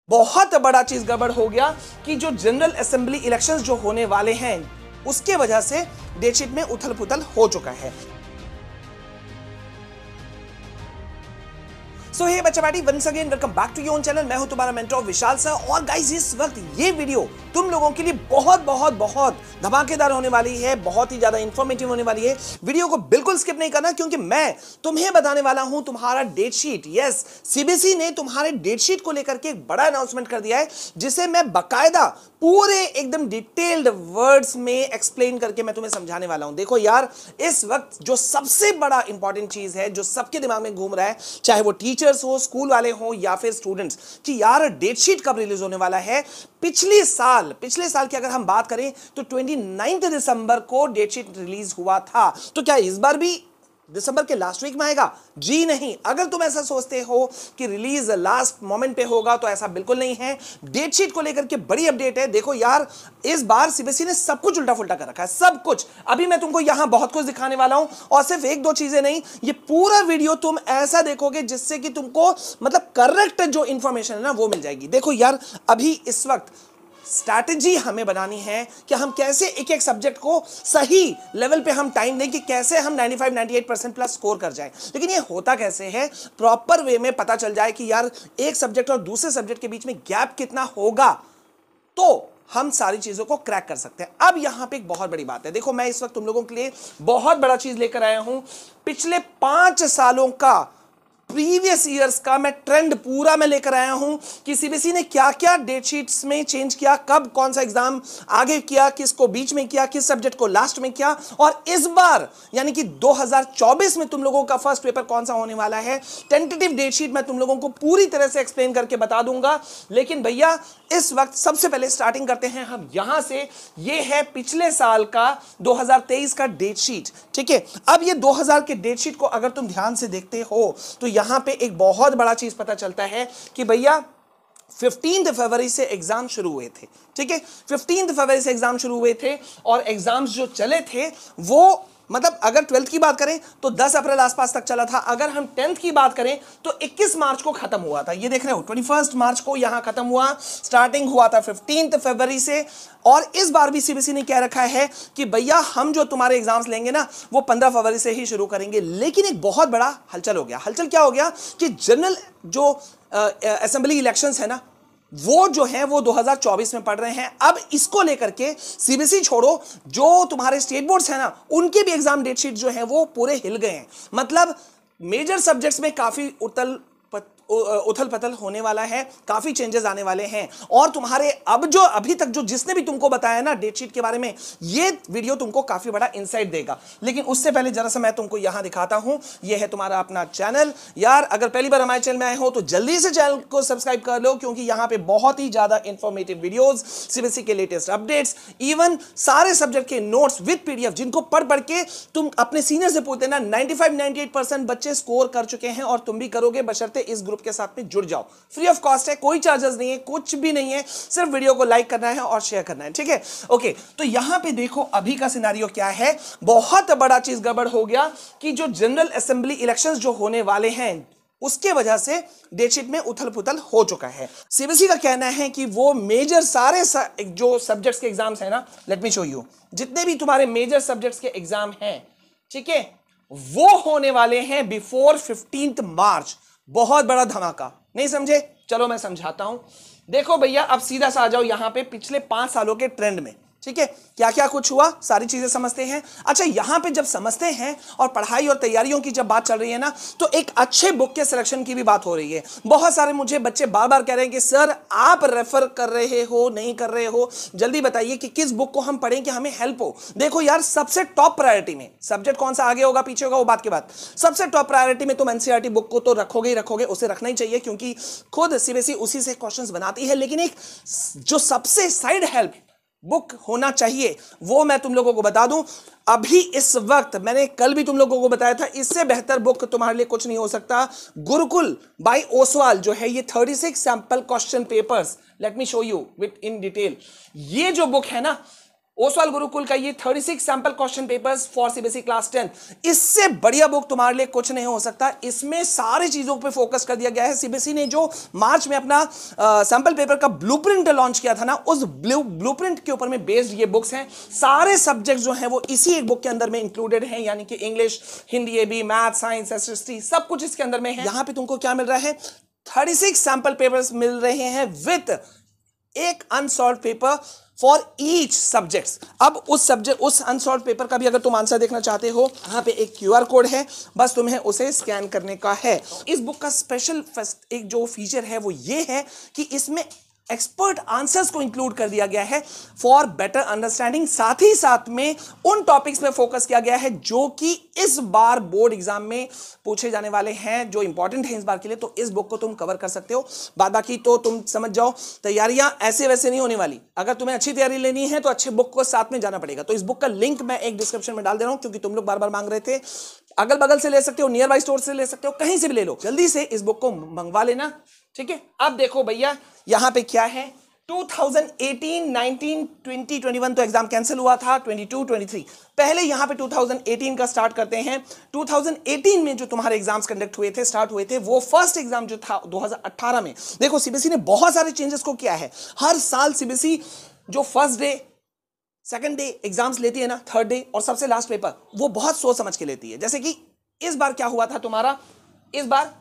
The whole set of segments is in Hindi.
बहुत बड़ा चीज गड़बड़ हो गया कि जो जनरल असेंबली इलेक्शंस जो होने वाले हैं उसके वजह से डेटशीट में उथल पुथल हो चुका है। सो हे बच्चा party, once again welcome back to your channel. मैं हूं तुम्हारा मेंटर विशाल सर। और गाइस, इस वक्त ये वीडियो तुम लोगों के लिए बहुत बहुत बहुत धमाकेदार होने वाली है, बहुत ही ज्यादा इंफॉर्मेटिव होने वाली है। वीडियो को बिल्कुल स्किप नहीं करना, क्योंकि मैं तुम्हें बताने वाला हूं तुम्हारा डेट शीट। यस, सीबीएसई ने तुम्हारे डेट शीट को लेकर के एक बड़ा अनाउंसमेंट कर दिया है, जिसे मैं बकायदा पूरे एकदम डिटेल्ड वर्ड्स में एक्सप्लेन करके मैं तुम्हें समझाने वाला हूं। देखो यार, इस वक्त जो सबसे बड़ा इंपॉर्टेंट चीज है, जो सबके दिमाग में घूम रहा है, चाहे वो टीचर्स हो, स्कूल वाले हो या फिर स्टूडेंट्स, कि यार डेट शीट कब रिलीज होने वाला है। पिछले साल की अगर हम बात करें तो 29 दिसंबर को डेट शीट रिलीज हुआ था। तो क्या इस बार भी दिसंबर के लास्ट वीक में आएगा? जी नहीं। अगर तुम ऐसा सोचते हो कि रिलीज लास्ट मोमेंट पे होगा, तो ऐसा बिल्कुल नहीं है। डेट शीट को लेकर के बड़ी अपडेट है। देखो यार, इस बार सीबीएसई ने सब कुछ उल्टा फुल्टा कर रखा है, सब कुछ। अभी मैं तुमको यहां बहुत कुछ दिखाने वाला हूं, और सिर्फ एक दो चीजें नहीं, ये पूरा वीडियो तुम ऐसा देखोगे जिससे कि तुमको मतलब करेक्ट जो इंफॉर्मेशन है ना, वो मिल जाएगी। देखो यार, अभी इस वक्त स्ट्रैटेजी हमें बनानी है कि हम कैसे एक एक सब्जेक्ट को सही लेवल पे हम टाइम दें, कि कैसे हम 95-98% प्लस स्कोर कर जाएं। लेकिन ये होता कैसे है, प्रॉपर वे में पता चल जाए कि यार एक सब्जेक्ट और दूसरे सब्जेक्ट के बीच में गैप कितना होगा, तो हम सारी चीजों को क्रैक कर सकते हैं। अब यहां पे एक बहुत बड़ी बात है। देखो, मैं इस वक्त तुम लोगों के लिए बहुत बड़ा चीज लेकर आया हूं। पिछले 5 सालों का, प्रीवियस ईयर्स का मैं ट्रेंड पूरा मैं लेकर आया हूं कि सीबीएसई ने क्या क्या डेट शीट्स में चेंज किया, कब कौन सा एग्जाम आगे किया, किसको बीच में किया, किस सब्जेक्ट को लास्ट में किया, और इस बार यानी कि 2024 में तुम लोगों का फर्स्ट पेपर कौन सा होने वाला है। टेंटेटिव डेट शीट मैं तुम लोगों को पूरी तरह से एक्सप्लेन करके बता दूंगा। लेकिन भैया, इस वक्त सबसे पहले स्टार्टिंग करते हैं हम यहां से। यह है पिछले साल का 2023 का डेट शीट, ठीक है। अब ये 2000 के डेट शीट को अगर तुम ध्यान से देखते हो तो यहां पे एक बहुत बड़ा चीज पता चलता है कि भैया 15 फरवरी से एग्जाम शुरू हुए थे, ठीक है। 15 फरवरी से एग्जाम शुरू हुए थे, और एग्जाम्स जो चले थे वो मतलब अगर 12th की बात करें तो 10 अप्रैल आसपास तक चला था। अगर हम 10th की बात करें तो 21 मार्च को खत्म हुआ था। ये देख रहे हो, 21 मार्च को यहां खत्म हुआ। स्टार्टिंग हुआ था 15 फरवरी से। और इस बार भी सीबीएसई ने कह रखा है कि भैया हम जो तुम्हारे एग्जाम्स लेंगे ना, वो 15 फरवरी से ही शुरू करेंगे। लेकिन एक बहुत बड़ा हलचल हो गया। हलचल क्या हो गया कि जनरल जो असेंबली इलेक्शंस है ना, वो जो है वो 2024 में पढ़ रहे हैं। अब इसको लेकर के सीबीएसई छोड़ो, जो तुम्हारे स्टेट बोर्ड्स हैं ना, उनके भी एग्जाम डेट शीट जो है वो पूरे हिल गए हैं। मतलब मेजर सब्जेक्ट्स में काफी उथल पथल होने वाला है, काफी चेंजेस आने वाले हैं। और तुम्हारे अब जो अभी तक जो जिसने भी तुमको बताया ना डेट शीट के बारे में, ये वीडियो तुमको काफी बड़ा इंसाइट देगा। लेकिन उससे पहले जरा सा मैं तुमको यहां दिखाता हूं। ये है तुम्हारा अपना चैनल। यार, अगर पहली बार हमारे चैनल में आए हो तो जल्दी से चैनल को सब्सक्राइब कर लो, क्योंकि यहां पे बहुत ही ज्यादा इंफॉर्मेटिव वीडियोस, सीबीएसई के लेटेस्ट अपडेट्स, इवन सारे सब्जेक्ट के नोट्स विद पीडीएफ, जिनको पढ़ पढ़ के तुम अपने सीनियर से पूछते ना, 95-98% बच्चे स्कोर कर चुके हैं, और तुम भी करोगे, बशर्ते इस ग्रुप के साथ में जुड़ जाओ। फ्री ऑफ कॉस्ट है, कोई चार्जेस नहीं है, कुछ भी नहीं है, सिर्फ वीडियो को लाइक करना है और शेयर करना है, ठीक है। ओके, तो यहां पे देखो अभी का सिनेरियो क्या है। बहुत बड़ा चीज गड़बड़ हो गया कि जो जनरल असेंबली इलेक्शंस जो होने वाले हैं, उसके वजह से डेट शीट में उथल पुथल हो चुका है। सीबीएसई का कहना है कि वो मेजर सारे जो सब्जेक्ट्स के एग्जाम्स हैं ना, लेट मी शो यू, जितने भी तुम्हारे मेजर सब्जेक्ट्स के एग्जाम हैं, ठीक है, वो होने वाले हैं बिफोर 15 मार्च। बहुत बड़ा धमाका। नहीं समझे? चलो मैं समझाता हूं। देखो भैया, अब सीधा सा आ जाओ यहां पे पिछले 5 सालों के ट्रेंड में, ठीक है। क्या क्या कुछ हुआ, सारी चीजें समझते हैं। अच्छा, यहां पे जब समझते हैं और पढ़ाई और तैयारियों की जब बात चल रही है ना, तो एक अच्छे बुक के सिलेक्शन की भी बात हो रही है। बहुत सारे मुझे बच्चे बार बार कह रहे हैं कि सर आप रेफर कर रहे हो, नहीं कर रहे हो, जल्दी बताइए कि किस बुक को हम पढ़ें कि हमें हेल्प हो। देखो यार, सबसे टॉप प्रायोरिटी में सब्जेक्ट कौन सा आगे होगा पीछे होगा वो बात की बात, सबसे टॉप प्रायोरिटी में तुम एनसीईआरटी बुक को तो रखोगे ही रखोगे, उसे रखना ही चाहिए, क्योंकि खुद सीबीएसई उसी से क्वेश्चंस बनाती है। लेकिन एक जो सबसे साइड हेल्प बुक होना चाहिए, वो मैं तुम लोगों को बता दूं। अभी इस वक्त मैंने कल भी तुम लोगों को बताया था, इससे बेहतर बुक तुम्हारे लिए कुछ नहीं हो सकता। गुरुकुल बाय ओसवाल जो है, ये 36 sample question papers, let me show you with in detail. ये जो बुक है ना, ओसवाल गुरुकुल का ये 36 sample question papers for CBSE class 10। इससे बढ़िया बुक तुम्हारे लिए कुछ नहीं हो सकता। इसमें सारी चीजों पे फोकस कर दिया गया है। सीबीएसई ने जो मार्च में अपना सैंपल पेपर का ब्लूप्रिंट लॉन्च किया था ना, उस ब्लूप्रिंट के ऊपर में बेस्ड ये बुक्स हैं। सारे सब्जेक्ट जो हैं वो इसी एक बुक के अंदर में इंक्लूडेड हैं, यानी कि English, Hindi, AB, math, science, SST, सब कुछ इसके अंदर में है। यहां पे तुमको क्या मिल रहा है, 36 सैंपल पेपर्स मिल रहे हैं विथ एक unsolve paper for each subjects. अब उस अनसॉल्व पेपर का भी अगर तुम आंसर देखना चाहते हो, यहाँ पे एक QR कोड है, बस तुम्हें उसे स्कैन करने का है। इस बुक का स्पेशल एक जो फीचर है वो ये है कि इसमें एक्सपर्ट आंसर्स को इंक्लूड कर दिया गया है फॉर बेटर अंडरस्टैंडिंग। साथ ही साथ में उन टॉपिक्स पे फोकस किया गया है जो कि इस बार बोर्ड एग्जाम में पूछे जाने वाले हैं, जो इंपॉर्टेंट है इस बार के लिए। तो इस बुक को तुम कवर कर सकते हो। बाद बाकी तो तुम समझ जाओ, तैयारियां ऐसे वैसे नहीं होने वाली। अगर तुम्हें अच्छी तैयारी लेनी है तो अच्छे बुक को साथ में जाना पड़ेगा। तो इस बुक का लिंक मैं एक डिस्क्रिप्शन में डाल दे रहा हूं, क्योंकि तुम लोग बार बार मांग रहे थे। अगल बगल से ले सकते हो, नियर बाई स्टोर से ले सकते हो, कहीं से भी ले लो। जल्दी से इस बुक को मंगवा लेना, ठीक है। अब देखो भैया यहां पे क्या है, 2018, 19, 20, 21 तो एग्जाम कैंसिल हुआ था, 22, 23। पहले यहां पे 2018 का स्टार्ट करते हैं। 2018 में जो तुम्हारे एग्जाम्स कंडक्ट हुए थे, स्टार्ट हुए थे, वो फर्स्ट एग्जाम जो था 2018 में। देखो सीबीएसई ने बहुत सारे चेंजेस को किया है। हर साल सीबीएसई जो first day, second day exams लेती है ना, थर्ड डे और सबसे लास्ट पेपर, वो बहुत सोच समझ के लेती है। जैसे कि इस बार क्या हुआ था तुम्हारा, इस बार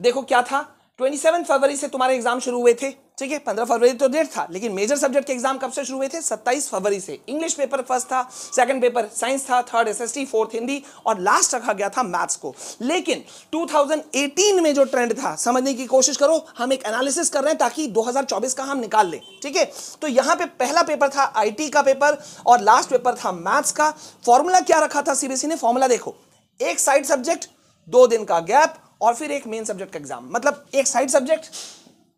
देखो क्या था, 27 फरवरी से तुम्हारे एग्जाम शुरू हुए थे, ठीक है। 15 फरवरी तो डेट था, लेकिन मेजर सब्जेक्ट के एग्जाम कब से शुरू हुए थे, 27 फरवरी से। इंग्लिश पेपर फर्स्ट था, सेकंड पेपर साइंस था, थर्ड एसएसटी, फोर्थ हिंदी और लास्ट रखा गया था मैथ्स को। लेकिन 2018 में जो ट्रेंड था, समझने की कोशिश करो, हम एक एनालिसिस कर रहे हैं ताकि 2024 का हम निकाल लें, ठीक है। तो यहां पे पहला पेपर था आईटी का पेपर और लास्ट पेपर था मैथ्स का। फॉर्मूला क्या रखा था सीबीएसई ने, फॉर्मूला देखो, एक साइड सब्जेक्ट, 2 दिन का गैप और फिर एक मेन सब्जेक्ट का एग्जाम। मतलब एक साइड सब्जेक्ट,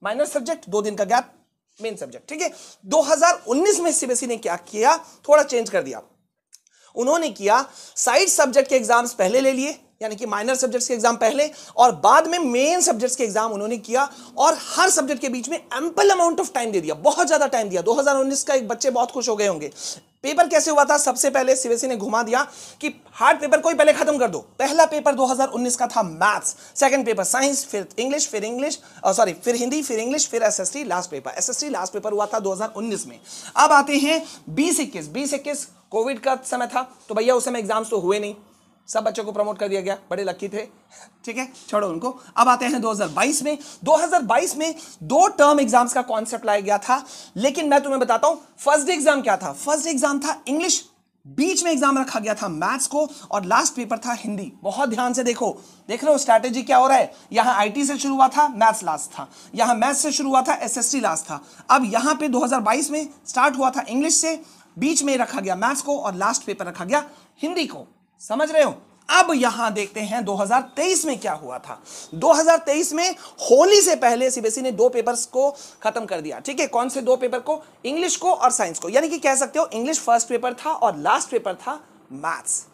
माइनर सब्जेक्ट, 2 दिन का गैप, मेन सब्जेक्ट, ठीक है। 2019 में सीबीएसई ने क्या किया, थोड़ा चेंज कर दिया। उन्होंने किया साइड सब्जेक्ट के एग्जाम्स पहले ले लिए, यानी कि माइनर सब्जेक्ट्स के एग्जाम पहले, और बाद में मेन सब्जेक्ट्स के एग्जाम उन्होंने किया, और हर सब्जेक्ट के बीच में एम्पल अमाउंट ऑफ टाइम दे दिया, बहुत ज्यादा टाइम दिया। 2019 का एक बच्चे बहुत खुश हो गए होंगे। पेपर कैसे हुआ था, सबसे पहले सीबीएसई ने घुमा दिया कि हार्ड पेपर कोई पहले खत्म कर दो। पहला पेपर 2019 का था मैथ्स, सेकंड पेपर साइंस, फिर इंग्लिश, फिर हिंदी, फिर इंग्लिश, फिर SST, last paper. SST last paper हुआ था 2019 में। अब आते हैं 2021 कोविड का समय था, तो भैया उस समय एग्जाम्स तो हुए नहीं, सब बच्चों को प्रमोट कर दिया गया, बड़े लकी थे, ठीक है, छोड़ो उनको। अब आते हैं 2022 में। 2022 में 2 टर्म एग्जाम्स का कॉन्सेप्ट लाया गया था, लेकिन मैं तुम्हें बताता हूं फर्स्ट डे एग्जाम क्या था। फर्स्ट डे एग्जाम था इंग्लिश, बीच में एग्जाम रखा गया था मैथ्स को, और लास्ट पेपर था हिंदी। बहुत ध्यान से देखो, देख रहे हो स्ट्रैटेजी क्या हो रहा है। यहां आईटी से शुरू हुआ था, मैथ्स लास्ट था। यहां मैथ्स से शुरू हुआ था, एसएसटी लास्ट था। अब यहां पे 2022 में स्टार्ट हुआ था इंग्लिश से, बीच में रखा गया मैथ्स को और लास्ट पेपर रखा गया हिंदी को। समझ रहे हो। अब यहां देखते हैं 2023 में क्या हुआ था। 2023 में होली से पहले सीबीएसई ने 2 पेपर्स को खत्म कर दिया, ठीक है। कौन से 2 पेपर को, इंग्लिश को और साइंस को, यानी कि कह सकते हो इंग्लिश फर्स्ट पेपर था और लास्ट पेपर था मैथ्स,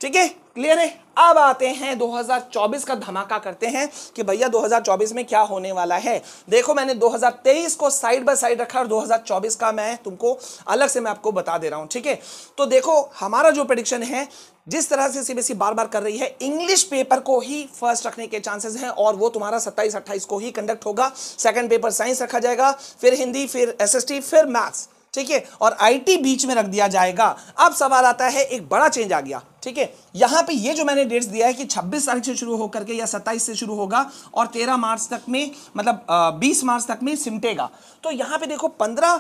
ठीक है, क्लियर है। अब आते हैं 2024 का धमाका करते हैं कि भैया 2024 में क्या होने वाला है। देखो मैंने 2023 को साइड बाय साइड रखा और 2024 का मैं तुमको अलग से मैं आपको बता दे रहा हूं, ठीक है। तो देखो हमारा जो प्रेडिक्शन है, जिस तरह से सीबीएसई बार बार कर रही है, इंग्लिश पेपर को ही फर्स्ट रखने के चांसेस हैं, और वो तुम्हारा 27-28 को ही कंडक्ट होगा। सेकंड पेपर साइंस रखा जाएगा, फिर हिंदी, फिर एसएसटी, फिर मैथ्स, ठीक है, और आईटी बीच में रख दिया जाएगा। अब सवाल आता है, एक बड़ा चेंज आ गया, ठीक है। यहां पे ये जो मैंने डेट्स दिया है कि 26 तारीख से शुरू होकर के या 27 से शुरू होगा और 13 मार्च तक में, मतलब 20 मार्च तक में सिमटेगा। तो यहां पे देखो 15,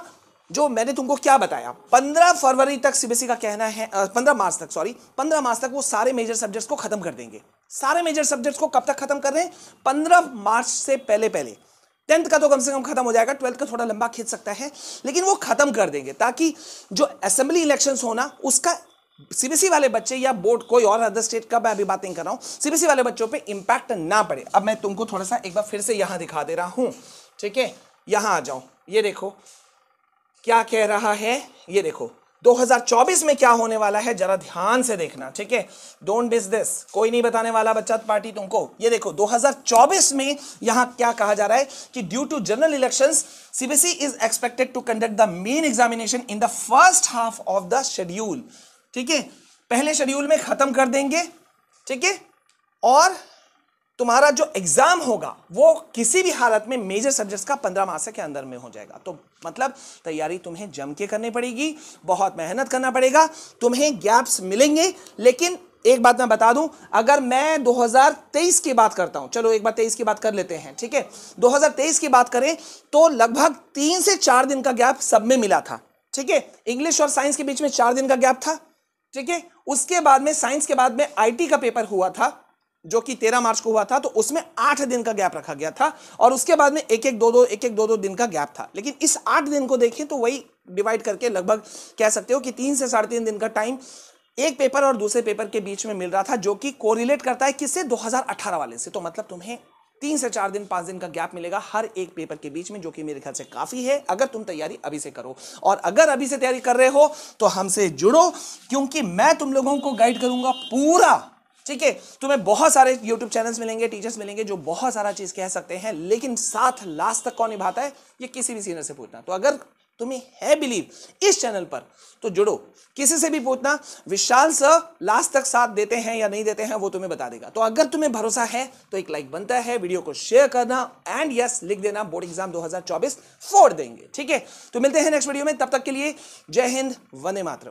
जो मैंने तुमको क्या बताया, 15 फरवरी तक सीबीएसई का कहना है, 15 मार्च तक वो सारे मेजर सब्जेक्ट्स को खत्म कर देंगे। सारे मेजर सब्जेक्ट्स को कब तक खत्म कर रहे हैं, 15 मार्च से पहले। 10th का तो कम से कम खत्म हो जाएगा, 12th का थोड़ा लंबा खींच सकता है, लेकिन वो खत्म कर देंगे ताकि जो असेंबली इलेक्शंस होना, उसका सीबीएसई वाले बच्चे या बोर्ड, कोई और अदर स्टेट का मैं अभी बात नहीं कर रहा हूं, सीबीएसई वाले बच्चों पे इंपैक्ट ना पड़े। अब मैं तुमको थोड़ा सा एक बार फिर से यहां दिखा दे रहा हूं, ठीक है। यहां आ जाओ, ये देखो क्या कह रहा है, ये देखो 2024 में क्या होने वाला है जरा ध्यान से देखना, ठीक है। डोंट मिस दिस, कोई नहीं बताने वाला बच्चा पार्टी तुमको। ये देखो 2024 में यहां क्या कहा जा रहा है कि due to general elections CBSE is expected to conduct the main examination in the first half of the schedule, ठीक है। पहले शेड्यूल में खत्म कर देंगे, ठीक है, और तुम्हारा जो एग्जाम होगा वो किसी भी हालत में मेजर सब्जेक्ट्स का 15 मार्च के अंदर में हो जाएगा। तो मतलब तैयारी तुम्हें जम के करनी पड़ेगी, बहुत मेहनत करना पड़ेगा, तुम्हें गैप्स मिलेंगे। लेकिन एक बात मैं बता दूं, अगर मैं 2023 की बात करता हूं, चलो एक बार 23 की बात कर लेते हैं, ठीक है। 2023 की बात करें तो लगभग 3 से 4 दिन का गैप सब में मिला था, ठीक है। इंग्लिश और साइंस के बीच में 4 दिन का गैप था, ठीक है। उसके बाद में साइंस के बाद में आईटी का पेपर हुआ था जो कि 13 मार्च को हुआ था, तो उसमें 8 दिन का गैप रखा गया था, और उसके बाद में एक एक दो दो दिन का गैप था। लेकिन इस 8 दिन को देखें तो वही डिवाइड करके लगभग कह सकते हो कि 3 से 3.5 दिन का टाइम एक पेपर और दूसरे पेपर के बीच में मिल रहा था, जो कि कोरिलेट करता है किससे, 2018 वाले से। तो मतलब तुम्हें 3 से 4 दिन 5 दिन का गैप मिलेगा हर एक पेपर के बीच में, जो कि मेरे ख्याल से काफी है अगर तुम तैयारी अभी से करो। और अगर अभी से तैयारी कर रहे हो तो हमसे जुड़ो, क्योंकि मैं तुम लोगों को गाइड करूंगा पूरा, ठीक है। तुम्हें बहुत सारे YouTube चैनल्स मिलेंगे, टीचर्स मिलेंगे जो बहुत सारा चीज कह सकते हैं, लेकिन साथ लास्ट तक कौन निभाता है ये किसी भी सीनियर से पूछना। तो अगर तुम्हें है बिलीव इस चैनल पर तो जुड़ो, किसी से भी पूछना, विशाल सर लास्ट तक साथ देते हैं या नहीं देते हैं वो तुम्हें बता देगा। तो अगर तुम्हें भरोसा है तो एक लाइक बनता है, वीडियो को शेयर करना, एंड यस लिख देना बोर्ड एग्जाम 2024 फोड़ देंगे, ठीक है। तो मिलते हैं नेक्स्ट वीडियो में, तब तक के लिए जय हिंद, वंदे मातरम।